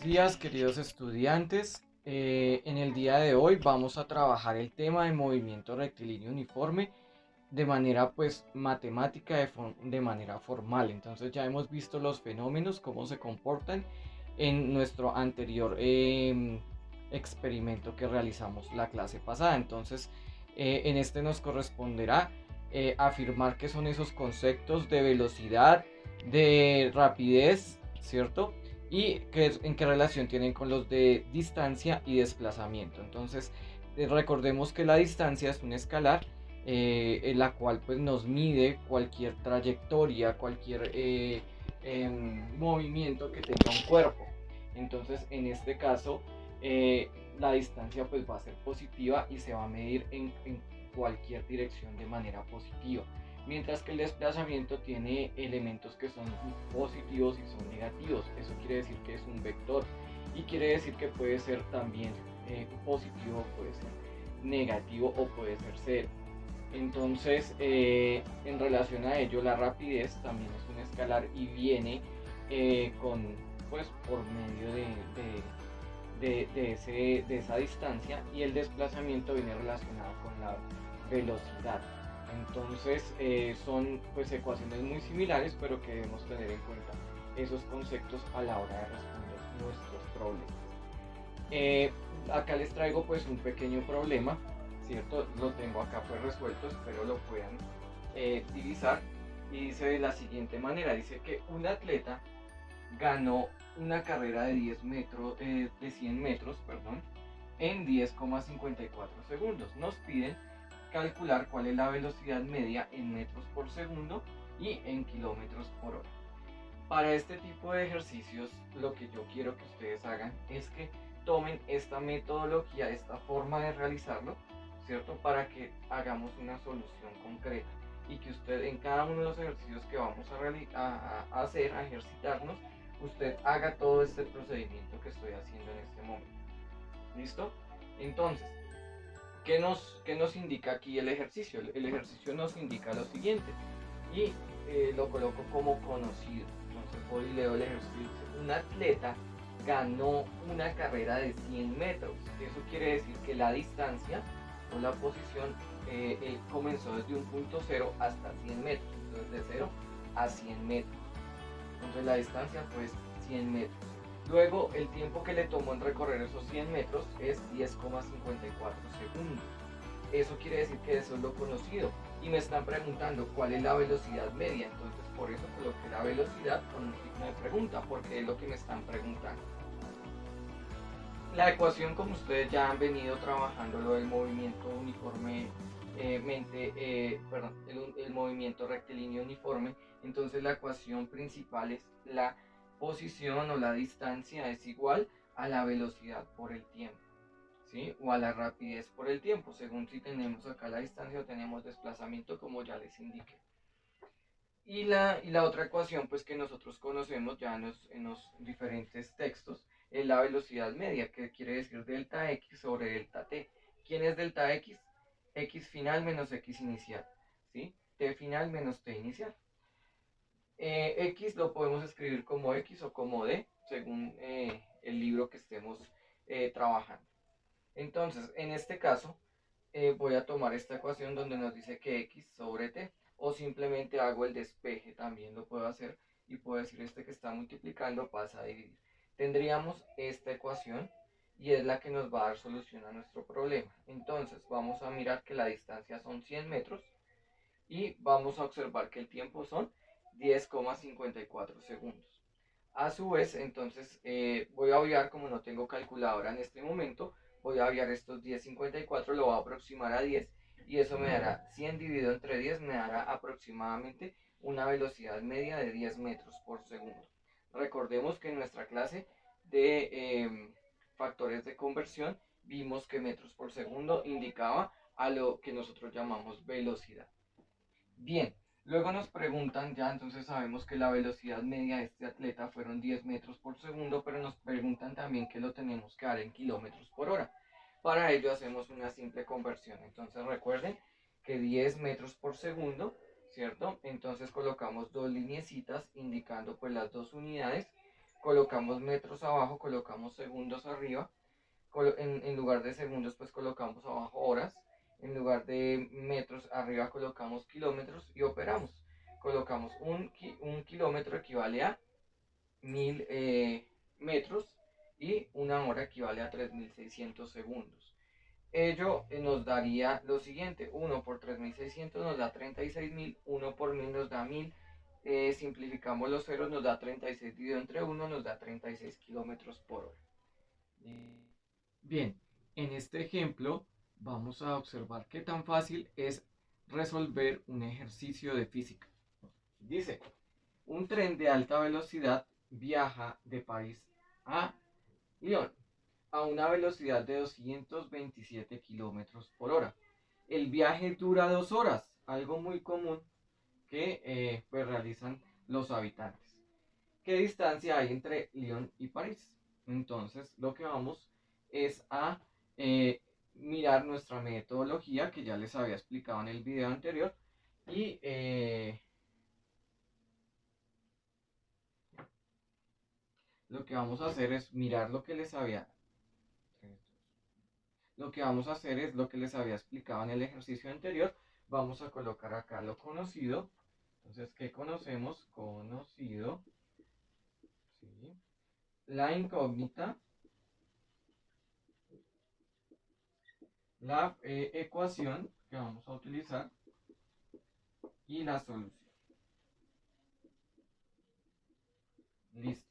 días, queridos estudiantes. En el día de hoy vamos a trabajar el tema de movimiento rectilíneo uniforme de manera pues matemática, de manera formal. Entonces ya hemos visto los fenómenos, cómo se comportan en nuestro anterior experimento que realizamos la clase pasada. Entonces en este nos corresponderá afirmar qué son esos conceptos de velocidad, de rapidez, ¿cierto? Y en qué relación tienen con los de distancia y desplazamiento. Entonces, recordemos que la distancia es un escalar en la cual pues nos mide cualquier trayectoria, cualquier movimiento que tenga un cuerpo. Entonces, en este caso, la distancia pues va a ser positiva y se va a medir en cualquier dirección de manera positiva, mientras que el desplazamiento tiene elementos que son positivos y son negativos. Eso quiere decir que es un vector y quiere decir que puede ser también positivo, puede ser negativo o puede ser cero. Entonces, en relación a ello, la rapidez también es un escalar y viene pues, por medio de esa distancia, y el desplazamiento viene relacionado con la velocidad. Entonces son pues ecuaciones muy similares, pero que debemos tener en cuenta esos conceptos a la hora de responder nuestros problemas. Eh, Acá les traigo pues un pequeño problema, ¿cierto? Lo tengo acá pues resuelto, espero lo puedan divisar. Y dice de la siguiente manera, dice que un atleta ganó una carrera de 10 metros, de 100 metros, perdón, en 10,54 segundos. Nos piden calcular cuál es la velocidad media en metros por segundo y en kilómetros por hora. Para este tipo de ejercicios, lo que yo quiero que ustedes hagan es que tomen esta metodología, esta forma de realizarlo, ¿cierto? Para que hagamos una solución concreta y que usted en cada uno de los ejercicios que vamos a hacer, a ejercitarnos, usted haga todo este procedimiento que estoy haciendo en este momento. ¿Listo? Entonces, qué nos indica aquí el ejercicio? El ejercicio nos indica lo siguiente, y lo coloco como conocido. Entonces voy y leo el ejercicio. Un atleta ganó una carrera de 100 metros. Eso quiere decir que la distancia o la posición comenzó desde un punto cero hasta 100 metros. Entonces de 0 a 100 metros. Entonces la distancia fue 100 metros. Luego el tiempo que le tomó en recorrer esos 100 metros es 10,54 segundos. Eso quiere decir que eso es lo conocido. Y me están preguntando cuál es la velocidad media. Entonces por eso coloqué la velocidad con un signo de pregunta, porque es lo que me están preguntando. La ecuación, como ustedes ya han venido trabajando, lo del movimiento uniforme, el movimiento rectilíneo uniforme, entonces la ecuación principal es la posición o la distancia es igual a la velocidad por el tiempo, ¿sí? O a la rapidez por el tiempo, según si tenemos acá la distancia o tenemos desplazamiento, como ya les indiqué. Y la otra ecuación pues que nosotros conocemos ya en los diferentes textos es la velocidad media, que quiere decir delta x sobre delta t. ¿Quién es delta x? X final menos x inicial, ¿sí? T final menos t inicial. X lo podemos escribir como x o como d, según el libro que estemos trabajando. Entonces, en este caso, voy a tomar esta ecuación donde nos dice que x sobre t, o simplemente hago el despeje, también lo puedo hacer, y puedo decir este que está multiplicando pasa a dividir. Tendríamos esta ecuación y es la que nos va a dar solución a nuestro problema. Entonces vamos a mirar que la distancia son 100 metros y vamos a observar que el tiempo son 10,54 segundos. A su vez, entonces voy a obviar, como no tengo calculadora en este momento, voy a obviar estos 10,54, lo voy a aproximar a 10 y eso me dará 100 dividido entre 10, me dará aproximadamente una velocidad media de 10 metros por segundo. Recordemos que en nuestra clase de factores de conversión vimos que metros por segundo indicaba a lo que nosotros llamamos velocidad. Bien, luego nos preguntan, ya entonces sabemos que la velocidad media de este atleta fueron 10 metros por segundo, pero nos preguntan también que lo tenemos que dar en kilómetros por hora. Para ello hacemos una simple conversión. Entonces recuerden que 10 metros por segundo, ¿cierto? Entonces colocamos dos lineecitas indicando pues las dos unidades colocamos metros abajo, colocamos segundos arriba, en lugar de segundos pues colocamos abajo horas, en lugar de metros arriba colocamos kilómetros y operamos. Colocamos un kilómetro equivale a 1000 metros y una hora equivale a 3600 segundos. Ello nos daría lo siguiente: 1 por 3600 nos da 36.000, 1 por 1000 nos da 1000, simplificamos los ceros, nos da 36 dividido entre 1, nos da 36 kilómetros por hora. Bien, en este ejemplo vamos a observar qué tan fácil es resolver un ejercicio de física. Dice, un tren de alta velocidad viaja de París a Lyon a una velocidad de 227 kilómetros por hora. El viaje dura 2 horas, algo muy común que pues realizan los habitantes. ¿Qué distancia hay entre Lyon y París? Entonces lo que vamos es a mirar nuestra metodología que ya les había explicado en el video anterior y lo que vamos a hacer es mirar lo que les había explicado en el ejercicio anterior. Vamos a colocar acá lo conocido. Entonces, ¿qué conocemos? Conocido, ¿sí? La incógnita, la ecuación que vamos a utilizar y la solución. Listo.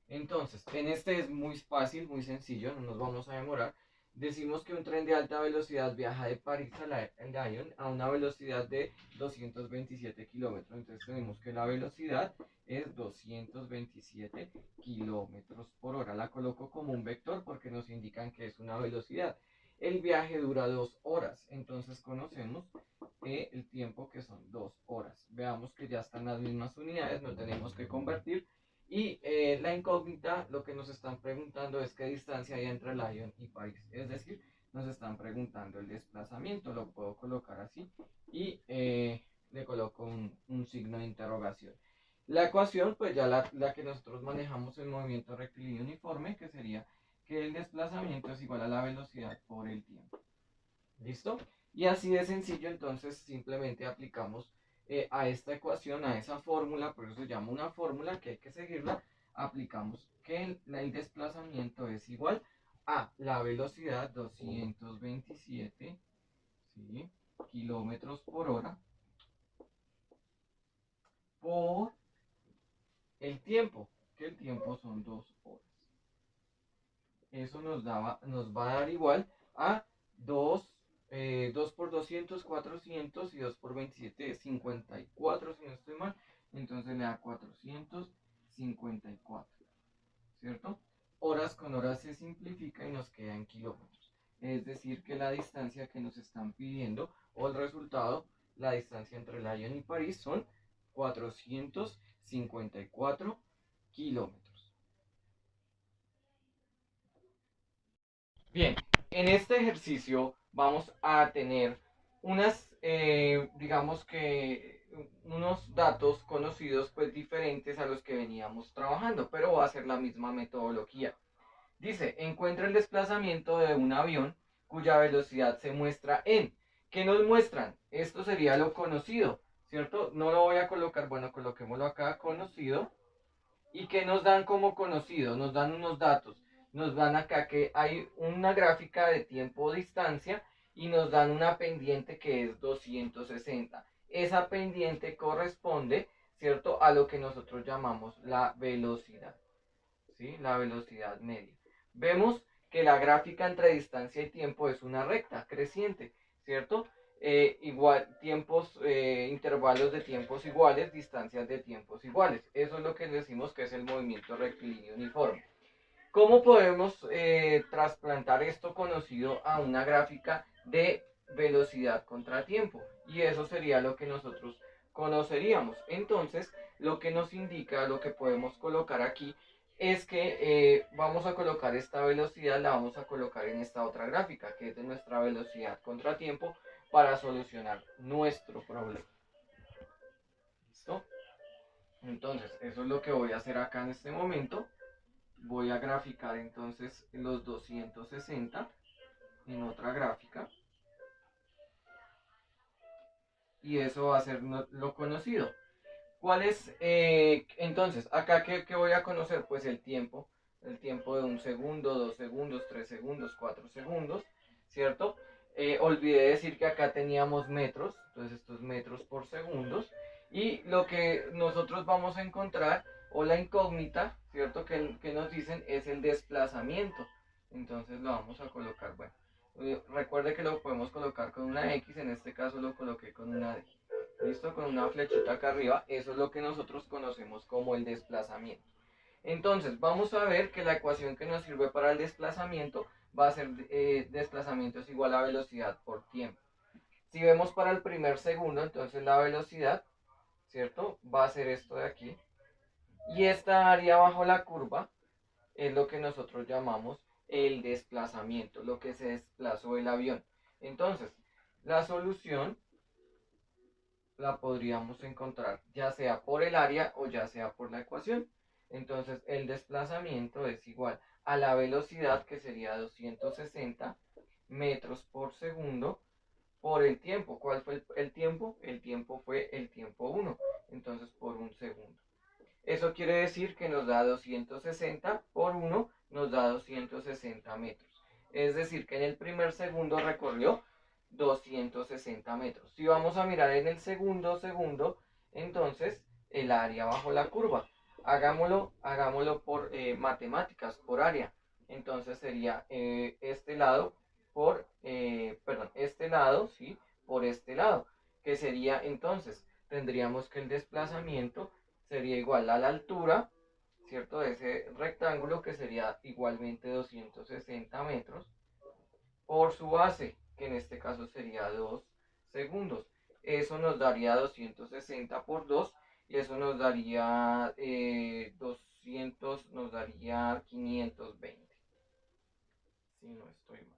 Entonces, en este es muy fácil, muy sencillo, no nos vamos a demorar. Decimos que un tren de alta velocidad viaja de París a Lyon a una velocidad de 227 kilómetros. Entonces tenemos que la velocidad es 227 kilómetros por hora. La coloco como un vector porque nos indican que es una velocidad. El viaje dura 2 horas, entonces conocemos el tiempo que son 2 horas. Veamos que ya están las mismas unidades, no tenemos que convertir. Y la incógnita, lo que nos están preguntando es qué distancia hay entre Lyon y París. Es decir, nos están preguntando el desplazamiento. Lo puedo colocar así y le coloco un signo de interrogación. La ecuación, pues ya la que nosotros manejamos en movimiento rectilíneo uniforme, que sería que el desplazamiento es igual a la velocidad por el tiempo. ¿Listo? Y así de sencillo, entonces simplemente aplicamos a esta ecuación, a esa fórmula, por eso se llama una fórmula que hay que seguirla. Aplicamos que el desplazamiento es igual a la velocidad 227, ¿sí?, kilómetros por hora por el tiempo, que el tiempo son 2 horas. Eso nos va a dar igual a 2 por 200, 400 y 2 por 27, 54 si no estoy mal. Entonces le da 454, ¿cierto? Horas con horas se simplifica y nos queda en kilómetros. Es decir, que la distancia que nos están pidiendo o el resultado, la distancia entre Lyon y París son 454 kilómetros. Bien, en este ejercicio vamos a tener digamos que unos datos conocidos pues diferentes a los que veníamos trabajando, pero va a ser la misma metodología. Dice, encuentra el desplazamiento de un avión cuya velocidad se muestra en. ¿Qué nos muestran? Esto sería lo conocido, ¿cierto? No lo voy a colocar, bueno, coloquémoslo acá, conocido. ¿Y qué nos dan como conocido? Nos dan unos datos. Nos dan acá que hay una gráfica de tiempo-distancia y nos dan una pendiente que es 260. Esa pendiente corresponde, ¿cierto?, a lo que nosotros llamamos la velocidad, ¿sí? La velocidad media. Vemos que la gráfica entre distancia y tiempo es una recta creciente, ¿cierto? Igual, intervalos de tiempos iguales, distancias de tiempos iguales. Eso es lo que decimos que es el movimiento rectilíneo uniforme. ¿Cómo podemos trasplantar esto conocido a una gráfica de velocidad contra tiempo? Y eso sería lo que nosotros conoceríamos. Entonces, lo que nos indica, lo que podemos colocar aquí, es que vamos a colocar esta velocidad, la vamos a colocar en esta otra gráfica, que es de nuestra velocidad contra tiempo, para solucionar nuestro problema. ¿Listo? Entonces, eso es lo que voy a hacer acá en este momento. voy a graficar entonces los 260 en otra gráfica. Y eso va a ser lo conocido. ¿Cuál es? Entonces, acá ¿qué voy a conocer? Pues el tiempo. El tiempo de 1 segundo, 2 segundos, 3 segundos, 4 segundos. ¿Cierto? Olvidé decir que acá teníamos metros. Entonces, estos metros por segundos. Y lo que nosotros vamos a encontrar, o la incógnita, ¿cierto? Que nos dicen es el desplazamiento. Entonces lo vamos a colocar, bueno. Recuerde que lo podemos colocar con una X, en este caso lo coloqué con una D. ¿Listo? Con una flechita acá arriba, eso es lo que nosotros conocemos como el desplazamiento. Entonces, vamos a ver que la ecuación que nos sirve para el desplazamiento va a ser desplazamiento es igual a velocidad por tiempo. Si vemos para el primer segundo, entonces la velocidad, ¿cierto? Va a ser esto de aquí. Y esta área bajo la curva es lo que nosotros llamamos el desplazamiento, lo que se desplazó el avión. Entonces, la solución la podríamos encontrar ya sea por el área o ya sea por la ecuación. Entonces, el desplazamiento es igual a la velocidad, que sería 260 metros por segundo, por el tiempo. ¿Cuál fue el tiempo? El tiempo fue el tiempo 1, entonces por un segundo. Eso quiere decir que nos da 260 por 1, nos da 260 metros. Es decir, que en el primer segundo recorrió 260 metros. Si vamos a mirar en el segundo, entonces el área bajo la curva. Hagámoslo por matemáticas, por área. Entonces sería este lado este lado, ¿sí? Por este lado. Que sería entonces, tendríamos que el desplazamiento sería igual a la altura, ¿cierto? De ese rectángulo, que sería igualmente 260 metros, por su base, que en este caso sería 2 segundos. Eso nos daría 260 por 2, y eso nos daría 200, nos daría 520. Si no estoy mal.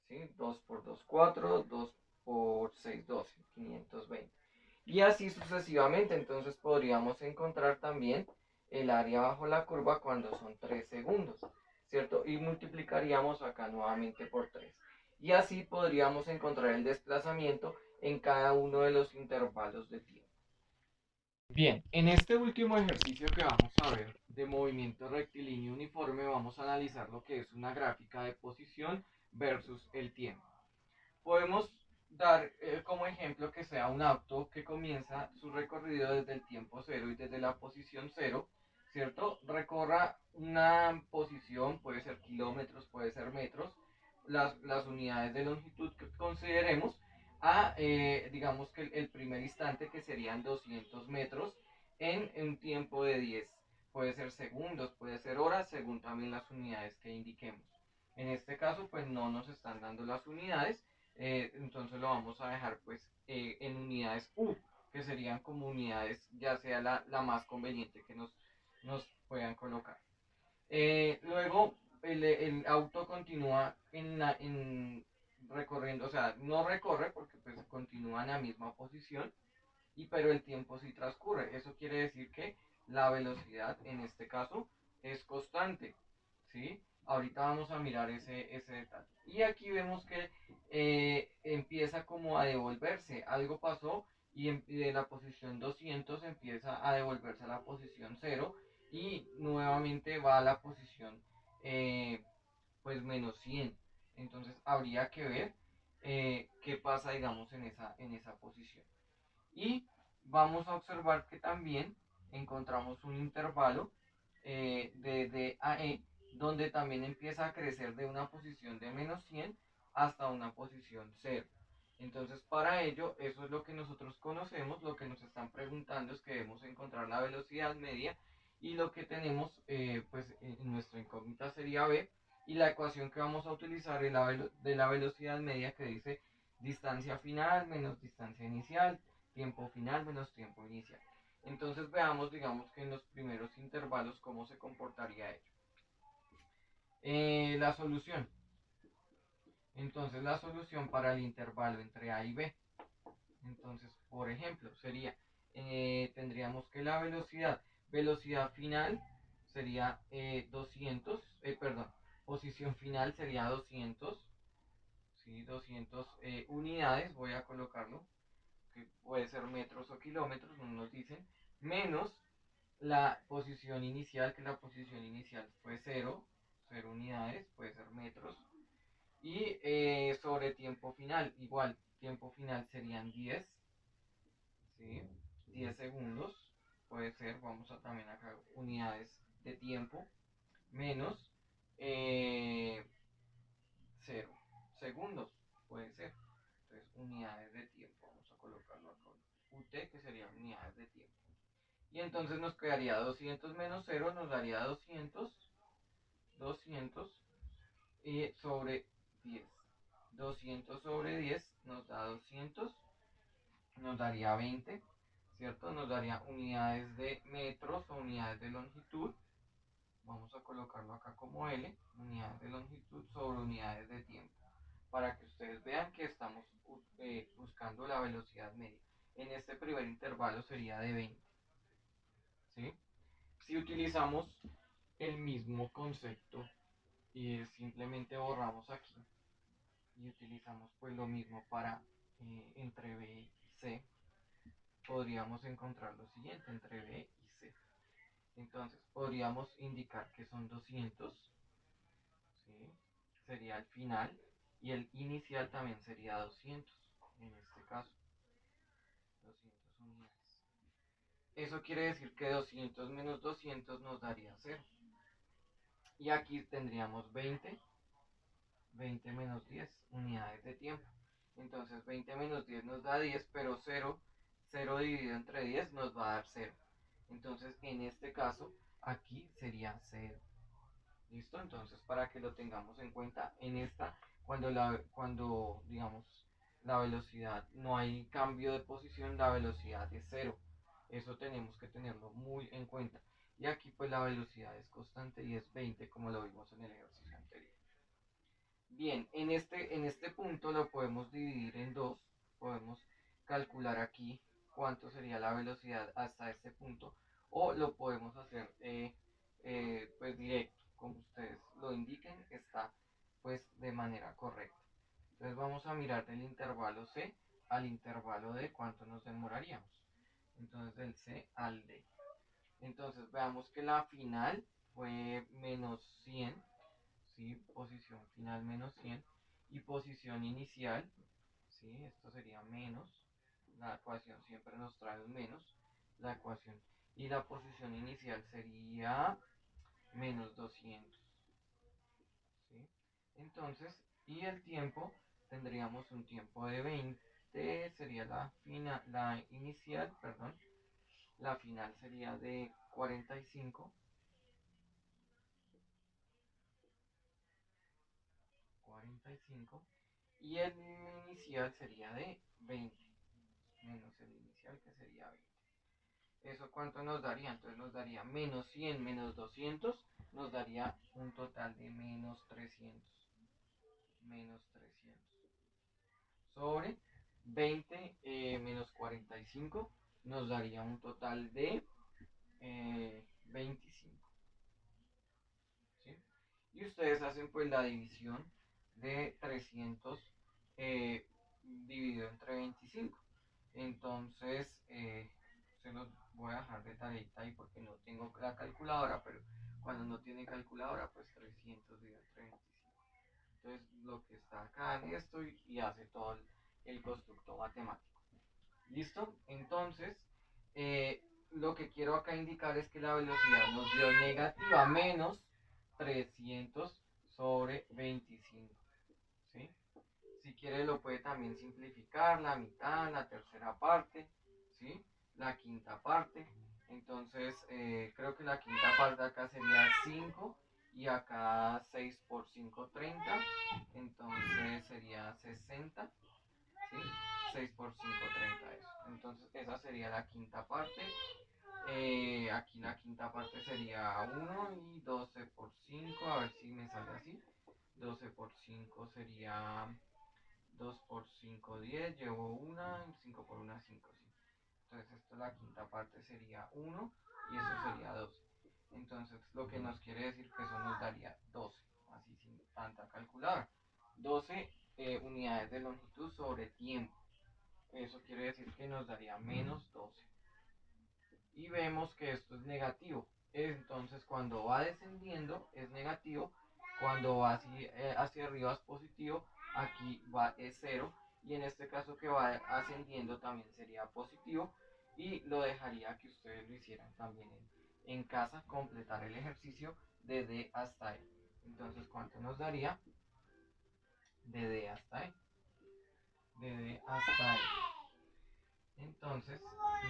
¿Sí? 2 por 2, 4, 2 por 6, 12, 520. Y así sucesivamente. Entonces podríamos encontrar también el área bajo la curva cuando son 3 segundos, ¿cierto? Y multiplicaríamos acá nuevamente por 3. Y así podríamos encontrar el desplazamiento en cada uno de los intervalos de tiempo. Bien, en este último ejercicio que vamos a ver de movimiento rectilíneo uniforme, vamos a analizar lo que es una gráfica de posición versus el tiempo. Podemos dar como ejemplo que sea un auto que comienza su recorrido desde el tiempo cero y desde la posición cero, ¿cierto? Recorra una posición, puede ser kilómetros, puede ser metros, las unidades de longitud que consideremos, digamos que el primer instante, que serían 200 metros, en un tiempo de 10. Puede ser segundos, puede ser horas, según también las unidades que indiquemos. En este caso, pues no nos están dando las unidades, entonces lo vamos a dejar pues en unidades U, que serían como unidades, ya sea la más conveniente que nos puedan colocar. Luego el auto continúa recorriendo, o sea, no recorre porque pues continúa en la misma posición, pero el tiempo sí transcurre. Eso quiere decir que la velocidad en este caso es constante, ¿sí? Ahorita vamos a mirar ese detalle. Y aquí vemos que empieza como a devolverse. Algo pasó y de la posición 200 empieza a devolverse a la posición 0, y nuevamente va a la posición pues menos 100. Entonces habría que ver qué pasa, digamos, en esa posición. Y vamos a observar que también encontramos un intervalo de D a E, donde también empieza a crecer de una posición de menos 100 hasta una posición 0. Entonces, para ello, eso es lo que nosotros conocemos. Lo que nos están preguntando es que debemos encontrar la velocidad media, y lo que tenemos pues en nuestra incógnita sería B, y la ecuación que vamos a utilizar es de la velocidad media, que dice distancia final menos distancia inicial, tiempo final menos tiempo inicial. Entonces veamos, digamos, que en los primeros intervalos cómo se comportaría ello. La solución. Entonces la solución para el intervalo entre A y B. Entonces, por ejemplo, sería, tendríamos que la velocidad final sería 200, perdón, posición final sería 200, ¿sí? 200 unidades, voy a colocarlo, que puede ser metros o kilómetros, no nos dicen, menos la posición inicial, que la posición inicial fue 0 unidades, puede ser metros, y sobre tiempo final, igual, tiempo final serían 10, ¿sí? 10 segundos, puede ser, vamos a también acá unidades de tiempo, menos eh, 0 segundos, puede ser. Entonces, unidades de tiempo, vamos a colocarlo acá, UT, que serían unidades de tiempo. Y entonces nos quedaría 200 menos 0, nos daría 200 y sobre 10. 200 sobre 10 nos da 200, nos daría 20, ¿cierto? Nos daría unidades de metros o unidades de longitud. Vamos a colocarlo acá como L, unidades de longitud sobre unidades de tiempo, para que ustedes vean que estamos buscando la velocidad media. En este primer intervalo sería de 20, ¿sí? Si utilizamos el mismo concepto y simplemente borramos aquí y utilizamos pues lo mismo para entre B y C, podríamos encontrar lo siguiente entre B y C. Entonces podríamos indicar que son 200, ¿sí? Sería el final, y el inicial también sería 200, en este caso, 200 unidades. Eso quiere decir que 200 menos 200 nos daría 0. Y aquí tendríamos 20 menos 10 unidades de tiempo. Entonces 20 menos 10 nos da 10, pero 0 dividido entre 10 nos va a dar 0. Entonces en este caso, aquí sería 0. ¿Listo? Entonces, para que lo tengamos en cuenta, en esta, cuando digamos, la velocidad, no hay cambio de posición, la velocidad es 0. Eso tenemos que tenerlo muy en cuenta. Y aquí pues la velocidad es constante y es 20, como lo vimos en el ejercicio anterior. Bien, en este punto lo podemos dividir en dos. Podemos calcular aquí cuánto sería la velocidad hasta este punto, o lo podemos hacer pues directo, como ustedes lo indiquen, está pues de manera correcta. Entonces vamos a mirar del intervalo C al intervalo D cuánto nos demoraríamos. Entonces del C al D. Entonces veamos que la final fue menos 100, ¿sí? Posición final menos 100 y posición inicial, ¿sí? Esto sería menos, la ecuación siempre nos trae un menos, la ecuación, y la posición inicial sería menos 200, ¿sí? Entonces, y el tiempo, tendríamos un tiempo de 20, sería la inicial, perdón, la final sería de 45, 45, y el inicial sería de 20, menos el inicial que sería 20. ¿Eso cuánto nos daría? Entonces nos daría menos 100 menos 200, nos daría un total de menos 300. Menos 300. Sobre 20 menos 45 nos daría un total de 25. ¿Sí? Y ustedes hacen pues la división de 300 dividido entre 25. Entonces, se los voy a dejar de tareita ahí porque no tengo la calculadora, pero cuando no tiene calculadora, pues 300 dividido entre 25. Entonces, lo que está acá en esto y hace todo el constructo matemático. ¿Listo? Entonces, lo que quiero acá indicar es que la velocidad nos dio negativa menos 300 sobre 25. ¿Sí? Si quiere lo puede también simplificar, la mitad, la tercera parte, ¿sí? La quinta parte. Entonces, creo que la quinta parte acá sería 5 y acá 6 por 5 30. Entonces sería 60, ¿sí? 6 por 5 30 eso. Entonces, esa sería la quinta parte. Aquí la quinta parte sería 1 y 12 por 5, a ver si me sale así. 12 por 5 sería 2 por 5 10, llevo una, 5 por 1 5, sí. Entonces esto la quinta parte sería 1 y eso sería 12. Entonces lo que nos quiere decir que eso nos daría 12, así sin tanta calculadora. 12 unidades de longitud sobre tiempo. Eso quiere decir que nos daría menos 12. Y vemos que esto es negativo. Entonces cuando va descendiendo es negativo, cuando va hacia arriba es positivo, aquí es 0, y en este caso que va ascendiendo también sería positivo, y lo dejaría que ustedes lo hicieran también en casa, completar el ejercicio de D hasta E. Entonces, ¿cuánto nos daría? De D hasta E. De D hasta E. Entonces,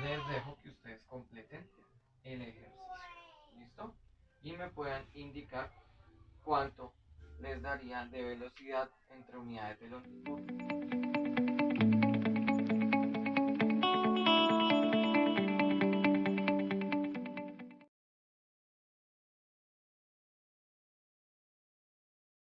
les dejo que ustedes completen el ejercicio. ¿Listo? Y me puedan indicar cuánto les daría de velocidad entre unidades de longitud